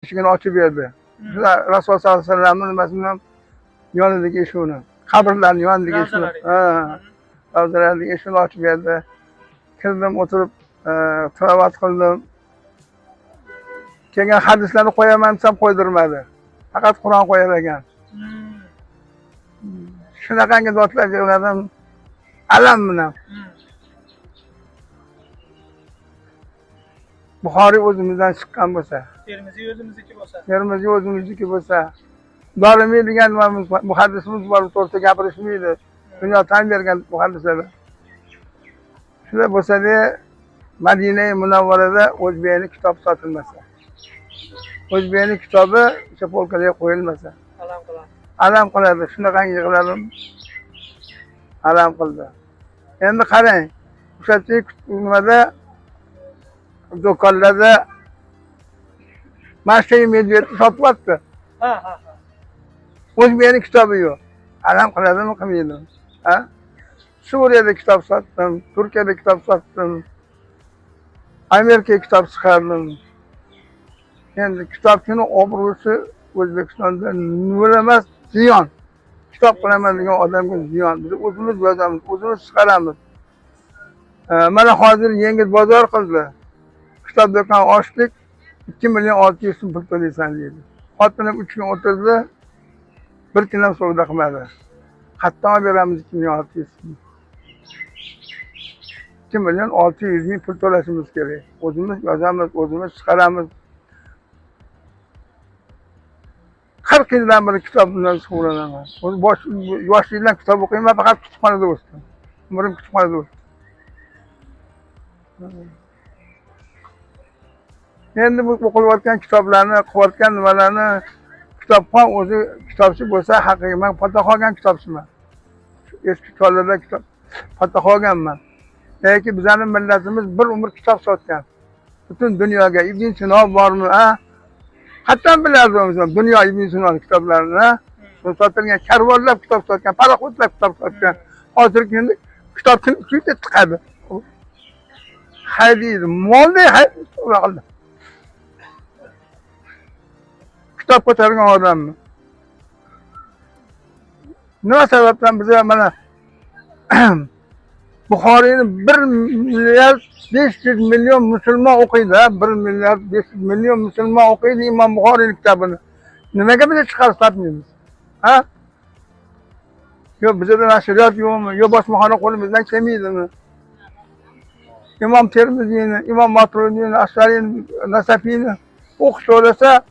eshigini ochib berdi. Rasul sollallohu alayhi vasallamning nimasidan yonidagi eshikni, qabrlarning yonidagi eshikni, ravzalardagi eshikni ochib berdi. Kirdim, o'tirib tilovat qildim. Keyin hadislarni qo'yaman desam qo'ydirmadi. Faqat Qur'on qo'yar ekan. Shunaqangi zotlar yig'ladim alam bilan. Buxoriy o'zimizdan chiqqan bo'lsa, Termiziy o'zimizniki bo'lsa, Termiziy o'zimizniki bo'lsa, Dorimiy degan muhaddisimiz bor, to'g'risida gapirishmaydi. Dunyo tan bergan muhaddislar. Shunday bo'lsa-da, Madina Munavvarada O'zbekning kitobi sotilmasa, O'zbekning kitobi o'sha polkaga qo'yilmasa, alam qiladi. Shunaqangi yig'ladim. Alam qildi. Endi qarang, o'sha nimada do'konlarda Mashay Medvedni sotyapti. O'zbekning kitobi yo'q. Alam qiladimi, qilmaydimi? Suriyada kitob sotdim, Turkiyada kitob sotdim, Amerikaga kitob chiqardim. Endi kitobchining obro'si O'zbekistonda nol emas, ziyon. Kitob qilaman degan odamga ziyon. Biz o'zimiz yozamiz, o'zimiz chiqaramiz. Mana hozir yengil bozor qildi. Kitob do'koni ochdik, 2 million 600 so'm pul to'laysan deydi. Xotinim 3 kun o'tirdi, bir kun ham savdo qilmadi. Qatdan beramiz 2 million 600 so'm. 2 million 600 ming pul to'lashimiz kerak. O'zimiz yozamiz, o'zimiz chiqaramiz. 40 yildan beri kitob bilan shug'ullanaman. Yoshlikdan kitob o'qiyman, faqat kutubxonada o'sdim. Umrim kutubxonada o'tdi. Endi bu o'qilayotgan kitoblarni, qilayotgan nimalarni kitobxon o'zi kitobchi bo'lsa, haqiqiy men fotoq olgan kitobchiman. Eski kitoblarda kitob fotoq olganman. Lekin bizning millatimiz bir umr kitob sotgan. Butun dunyoga Ibn Sino bormi, Qattan biladi dunyo Ibn Sino kitoblarini, sotilgan karvonlab kitob sotgan, paraxodlab kitob sotgan. Hozirgi kunda kitob kimga chiqadi? Haydaydi, molday haydaydi. Kitob ko'targan odammi? Nima sababdan biz mana Buxoriyni 1 milliard 500 million musulmon o'qiydi, 1 milliard 500 million musulmon o'qiydi Imom Buxoriyning kitobini. Nimaga biz chiqarib sotmaymiz? Yo bizda nashriyot yo'qmi? Yo bosmaxona qo'limizdan kelmaydimi? Imom Termiziyni, Imom Maturudiyni, Ashariyni, Nasafiyni o'qish so'rasa